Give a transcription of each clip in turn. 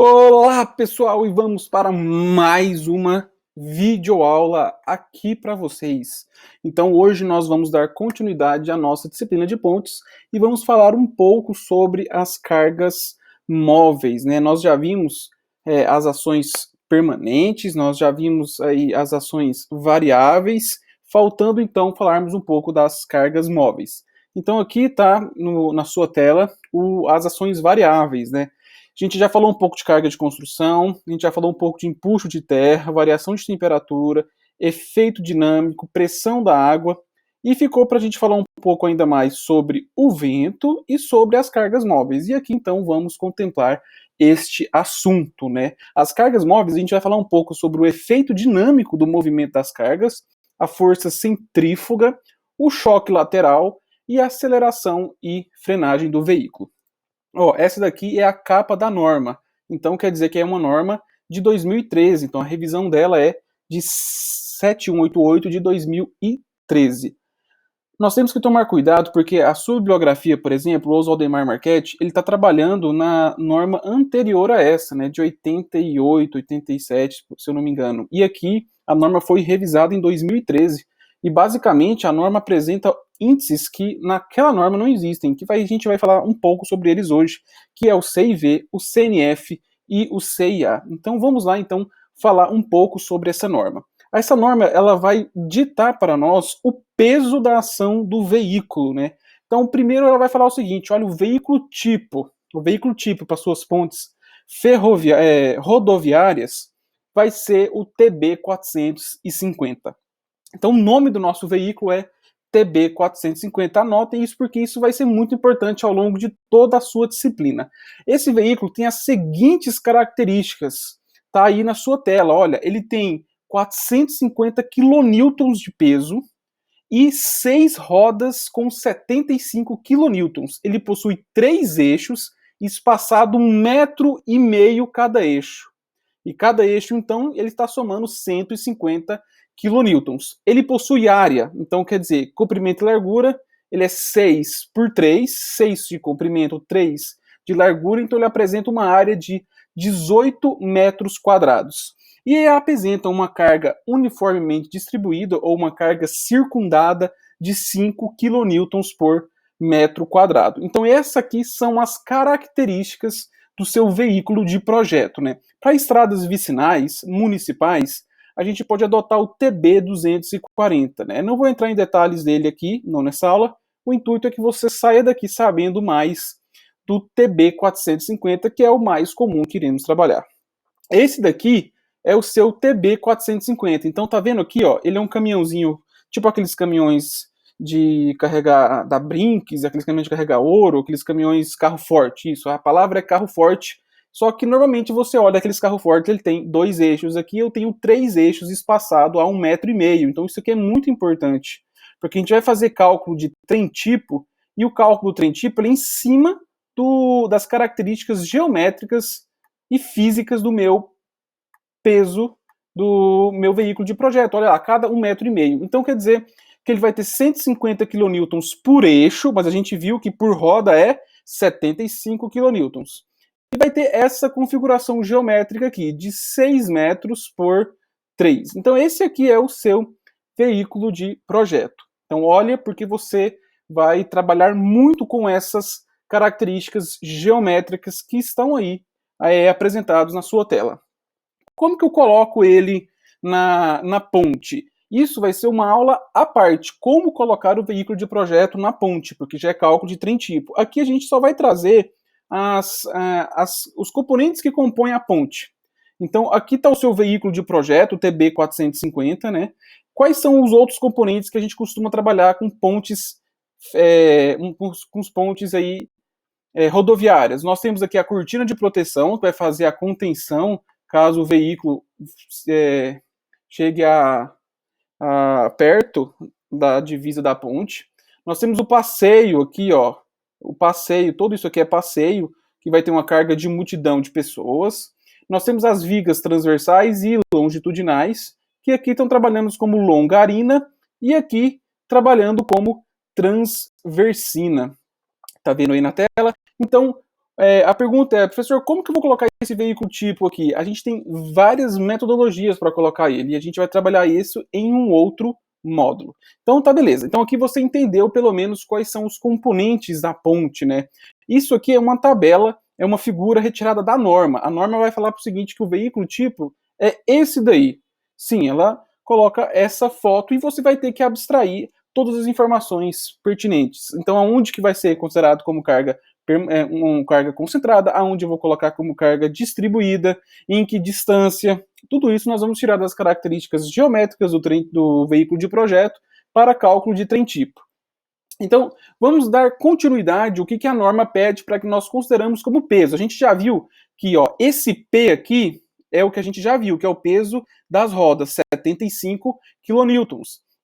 Olá, pessoal, e vamos para mais uma videoaula aqui para vocês. Então, hoje nós vamos dar continuidade à nossa disciplina de pontes e vamos falar um pouco sobre as cargas móveis, né? Nós já vimos as ações permanentes, nós já vimos aí as ações variáveis, faltando então falarmos um pouco das cargas móveis. Então, aqui está na sua tela as ações variáveis, né? A gente já falou um pouco de carga de construção, a gente já falou um pouco de empuxo de terra, variação de temperatura, efeito dinâmico, pressão da água, e ficou para a gente falar um pouco ainda mais sobre o vento e sobre as cargas móveis. E aqui então vamos contemplar este assunto, né? As cargas móveis, a gente vai falar um pouco sobre o efeito dinâmico do movimento das cargas, a força centrífuga, o choque lateral e a aceleração e frenagem do veículo. Essa daqui é a capa da norma. Então quer dizer que é uma norma de 2013. Então a revisão dela é de 7188 de 2013. Nós temos que tomar cuidado porque a sua bibliografia, por exemplo, o Oswaldemar Marchetti, ele está trabalhando na norma anterior a essa, né, de 88, 87, se eu não me engano. E aqui a norma foi revisada em 2013. E basicamente a norma apresenta índices que naquela norma não existem, que a gente vai falar um pouco sobre eles hoje, que é o CIV, o CNF e o CIA. Então vamos lá então falar um pouco sobre essa norma. Essa norma ela vai ditar para nós o peso da ação do veículo, né? Então primeiro ela vai falar o seguinte, olha, o veículo tipo para suas pontes rodoviárias vai ser o TB 450. Então o nome do nosso veículo é TB 450. Anotem isso porque isso vai ser muito importante ao longo de toda a sua disciplina. Esse veículo tem as seguintes características. Tá aí na sua tela. Olha, ele tem 450 kN de peso e 6 rodas com 75 kN. Ele possui 3 eixos, espaçado 1,5 m cada eixo. E cada eixo, então, ele está somando 150 kN. Ele possui área, então quer dizer, comprimento e largura, ele é 6 por 3, 6 de comprimento, 3 de largura, então ele apresenta uma área de 18 metros quadrados. E ele apresenta uma carga uniformemente distribuída ou uma carga circundada de 5 kN por metro quadrado. Então essas aqui são as características do seu veículo de projeto, né? Para estradas vicinais, municipais, a gente pode adotar o TB 240, né? Não vou entrar em detalhes dele aqui, não nessa aula. O intuito é que você saia daqui sabendo mais do TB 450, que é o mais comum que iremos trabalhar. Esse daqui é o seu TB 450. Então tá vendo aqui, ó, ele é um caminhãozinho, tipo aqueles caminhões de carregar da Brinks, aqueles caminhões de carregar ouro, aqueles caminhões carro forte, isso, a palavra é carro forte, só que normalmente você olha aqueles carro fortes, ele tem 2 eixos, aqui eu tenho 3 eixos espaçados a 1,5 m, então isso aqui é muito importante, porque a gente vai fazer cálculo de trem tipo, e o cálculo do trem tipo é em cima das características geométricas e físicas do meu peso do meu veículo de projeto, olha lá, cada 1,5 m. Então quer dizer que ele vai ter 150 kN por eixo, mas a gente viu que por roda é 75 kN. E vai ter essa configuração geométrica aqui, de 6 metros por 3. Então esse aqui é o seu veículo de projeto. Então olha, porque você vai trabalhar muito com essas características geométricas que estão aí apresentados na sua tela. Como que eu coloco ele na ponte? Isso vai ser uma aula à parte, como colocar o veículo de projeto na ponte, porque já é cálculo de trem tipo. Aqui a gente só vai trazer os componentes que compõem a ponte. Então, aqui está o seu veículo de projeto, o TB 450, né? Quais são os outros componentes que a gente costuma trabalhar com pontes, com os pontes aí, rodoviárias? Nós temos aqui a cortina de proteção, que vai fazer a contenção caso o veículo chegue perto da divisa da ponte. Nós temos o passeio aqui, ó. O passeio, tudo isso aqui é passeio, que vai ter uma carga de multidão de pessoas. Nós temos as vigas transversais e longitudinais, que aqui estão trabalhando como longarina e aqui trabalhando como transversina. Tá vendo aí na tela? Então, A pergunta é, professor, como que eu vou colocar esse veículo tipo aqui? A gente tem várias metodologias para colocar ele, e a gente vai trabalhar isso em um outro módulo. Então tá beleza. Então aqui você entendeu pelo menos quais são os componentes da ponte, né? Isso aqui é uma tabela, é uma figura retirada da norma. A norma vai falar para o seguinte, que o veículo tipo é esse daí. Sim, ela coloca essa foto e você vai ter que abstrair todas as informações pertinentes. Então aonde que vai ser considerado como carga uma carga concentrada, aonde eu vou colocar como carga distribuída, em que distância, tudo isso nós vamos tirar das características geométricas do veículo de projeto para cálculo de trem tipo. Então, vamos dar continuidade ao que a norma pede para que nós consideramos como peso. A gente já viu que esse P aqui é o que a gente já viu, que é o peso das rodas, 75 kN.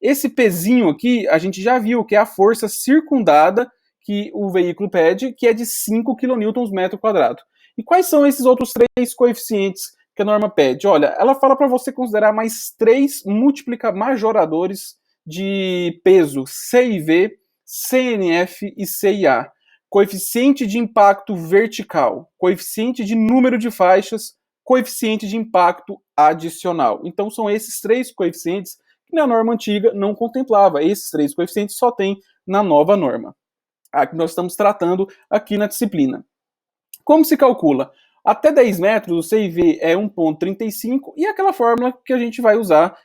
Esse pezinho aqui, a gente já viu que é a força circundada que o veículo pede, que é de 5 kN/m². E quais são esses outros 3 coeficientes que a norma pede? Olha, ela fala para você considerar mais 3 majoradores de peso, C e V, CNF e CIA. Coeficiente de impacto vertical, coeficiente de número de faixas, coeficiente de impacto adicional. Então são esses 3 coeficientes que na norma antiga não contemplava. Esses 3 coeficientes só tem na nova norma, a que nós estamos tratando aqui na disciplina. Como se calcula? Até 10 metros, o CIV é 1,35 e aquela fórmula que a gente vai usar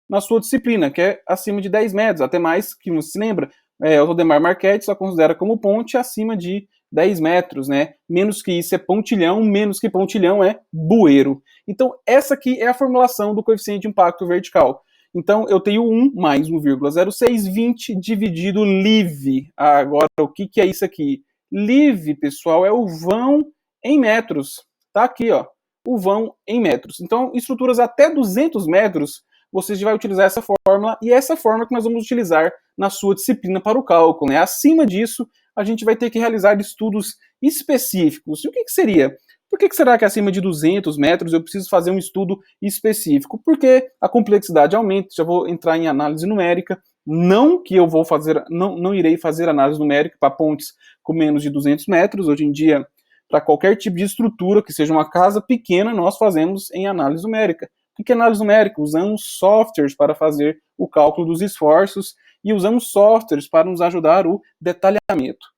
na sua disciplina, que é acima de 10 metros, até mais, que você se lembra, o Valdemar Marchetti só considera como ponte acima de 10 metros, né? Menos que isso é pontilhão, menos que pontilhão é bueiro. Então, essa aqui é a formulação do coeficiente de impacto vertical. Então, eu tenho 1 mais 1,0620 dividido LIV. Agora, o que é isso aqui? LIV, pessoal, é o vão em metros. Tá aqui, ó, o vão em metros. Então, estruturas até 200 metros, você vai utilizar essa fórmula, e é essa fórmula que nós vamos utilizar na sua disciplina para o cálculo, né? Acima disso, a gente vai ter que realizar estudos específicos. E o que seria? Por que será que acima de 200 metros eu preciso fazer um estudo específico? Porque a complexidade aumenta, já vou entrar em análise numérica, não que eu vou fazer, não irei fazer análise numérica para pontes com menos de 200 metros, hoje em dia, para qualquer tipo de estrutura, que seja uma casa pequena, nós fazemos em análise numérica. O que é análise numérica? Usamos softwares para fazer o cálculo dos esforços e usamos softwares para nos ajudar o detalhamento.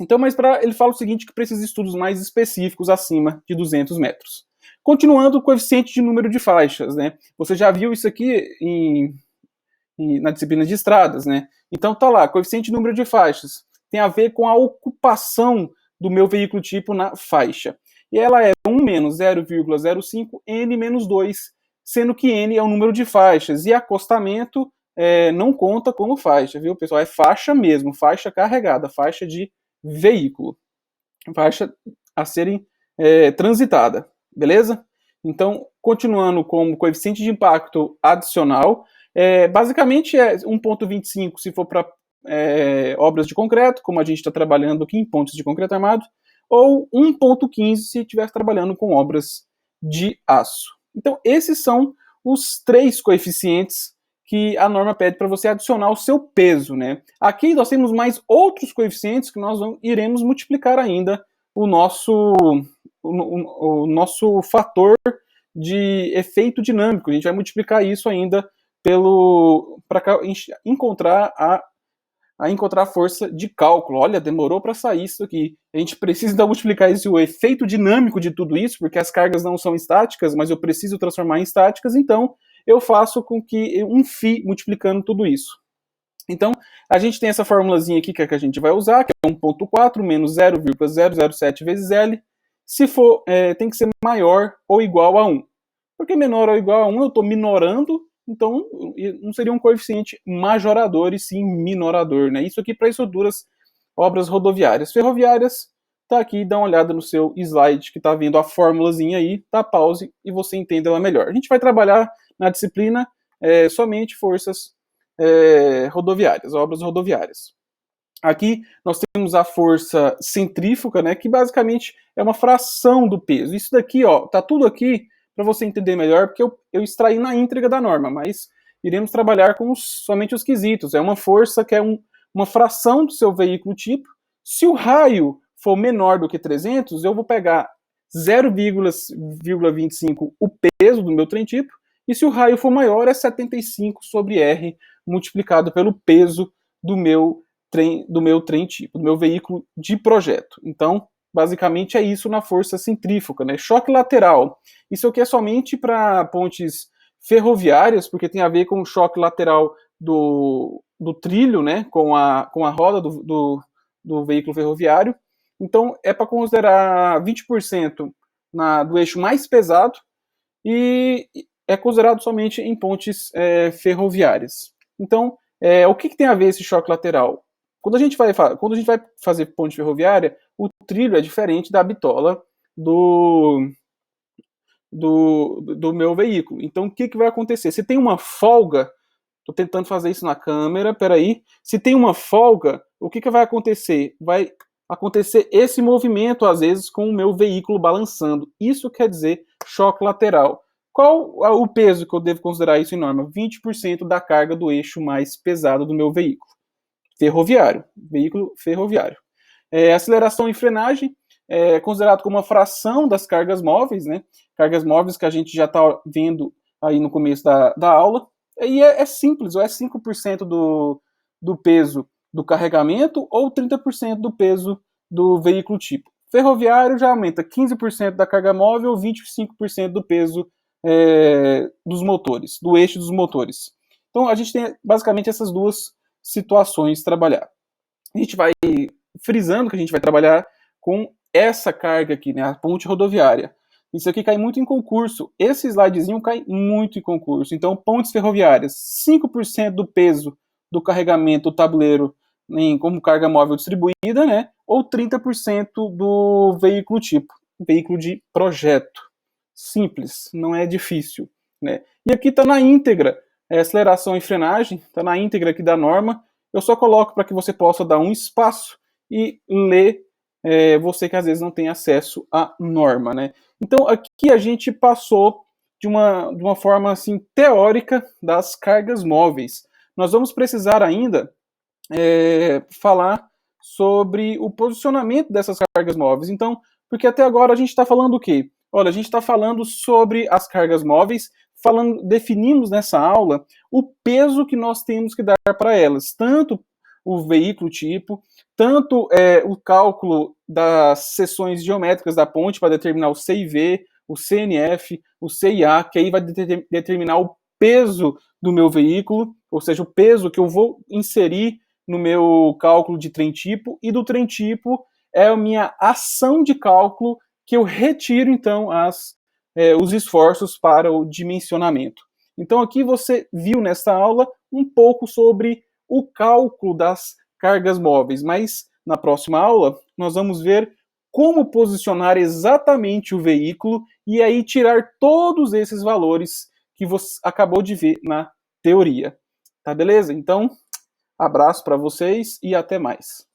Então, mas ele fala o seguinte, que precisa de estudos mais específicos acima de 200 metros. Continuando, o coeficiente de número de faixas, né? Você já viu isso aqui na disciplina de estradas, né? Então tá lá, coeficiente de número de faixas. Tem a ver com a ocupação do meu veículo tipo na faixa. E ela é 1 menos 0,05 n menos 2, sendo que n é o número de faixas. E acostamento não conta como faixa, viu, pessoal? É faixa mesmo, faixa carregada, faixa de veículo, faixa a serem transitada, beleza? Então, continuando com o coeficiente de impacto adicional, basicamente é 1,25 se for para obras de concreto, como a gente está trabalhando aqui em pontes de concreto armado, ou 1,15 se estiver trabalhando com obras de aço. Então, esses são os 3 coeficientes que a norma pede para você adicionar o seu peso, né? Aqui nós temos mais outros coeficientes que nós iremos multiplicar ainda o nosso fator de efeito dinâmico. A gente vai multiplicar isso ainda para encontrar a força de cálculo. Olha, demorou para sair isso aqui. A gente precisa então multiplicar o efeito dinâmico de tudo isso, porque as cargas não são estáticas, mas eu preciso transformar em estáticas, então eu faço com que um φ multiplicando tudo isso. Então, a gente tem essa formulazinha aqui que a gente vai usar, que é 1,4 menos 0,007 vezes L. Se for, tem que ser maior ou igual a 1. Porque menor ou igual a 1, eu estou minorando, então não seria um coeficiente majorador e sim minorador, né? Isso aqui para estruturas, obras rodoviárias. Ferroviárias, tá aqui, dá uma olhada no seu slide que tá vendo a formulazinha aí, dá pause e você entende ela melhor. A gente vai trabalhar na disciplina somente forças rodoviárias, obras rodoviárias. Aqui nós temos a força centrífuga, né, que basicamente é uma fração do peso. Isso daqui, ó, tá tudo aqui para você entender melhor, porque eu extraí na íntegra da norma, mas iremos trabalhar com somente os quesitos. É uma força que é uma fração do seu veículo tipo. Se o raio for menor do que 300, eu vou pegar 0,25 o peso do meu trem tipo, e se o raio for maior, é 75 sobre R multiplicado pelo peso do meu trem tipo, do meu veículo de projeto. Então, basicamente é isso na força centrífuga, né? Choque lateral. Isso aqui é somente para pontes ferroviárias, porque tem a ver com o choque lateral do trilho, né? Com a roda do veículo ferroviário. Então, é para considerar 20% do eixo mais pesado e é considerado somente em pontes ferroviárias. Então, o que tem a ver esse choque lateral? Quando a gente vai fazer ponte ferroviária, o trilho é diferente da bitola do meu veículo. Então, o que vai acontecer? Se tem uma folga, estou tentando fazer isso na câmera, peraí. Se tem uma folga, o que vai acontecer? Vai acontecer esse movimento, às vezes, com o meu veículo balançando. Isso quer dizer choque lateral. Qual o peso que eu devo considerar isso em norma? 20% da carga do eixo mais pesado do meu veículo. Veículo ferroviário. Aceleração e frenagem é considerado como uma fração das cargas móveis, né? Cargas móveis que a gente já está vendo aí no começo da aula. E é simples, ou é 5% do peso do carregamento ou 30% do peso do veículo tipo. Ferroviário já aumenta 15% da carga móvel ou 25% do peso dos motores, do eixo dos motores. Então a gente tem basicamente essas duas situações trabalhar. A gente vai frisando que a gente vai trabalhar com essa carga aqui, né, a ponte rodoviária. Isso aqui cai muito em concurso. Esse slidezinho cai muito em concurso. Então, pontes ferroviárias, 5% do peso do carregamento do tabuleiro como carga móvel distribuída, né, ou 30% do veículo tipo, veículo de projeto. Simples, não é difícil, né? E aqui está na íntegra, aceleração e frenagem, está na íntegra aqui da norma. Eu só coloco para que você possa dar um espaço e ler, você que às vezes não tem acesso à norma, né? Então aqui a gente passou de uma forma assim teórica das cargas móveis. Nós vamos precisar ainda falar sobre o posicionamento dessas cargas móveis. Então, porque até agora a gente está falando o quê? Olha, a gente está falando sobre as cargas móveis, definimos nessa aula o peso que nós temos que dar para elas, tanto o veículo tipo, tanto o cálculo das seções geométricas da ponte para determinar o CIV, o CNF, o CIA, que aí vai determinar o peso do meu veículo, ou seja, o peso que eu vou inserir no meu cálculo de trem tipo, e do trem tipo é a minha ação de cálculo que eu retiro, então, os esforços para o dimensionamento. Então, aqui você viu nesta aula um pouco sobre o cálculo das cargas móveis, mas na próxima aula nós vamos ver como posicionar exatamente o veículo e aí tirar todos esses valores que você acabou de ver na teoria. Tá beleza? Então, abraço para vocês e até mais.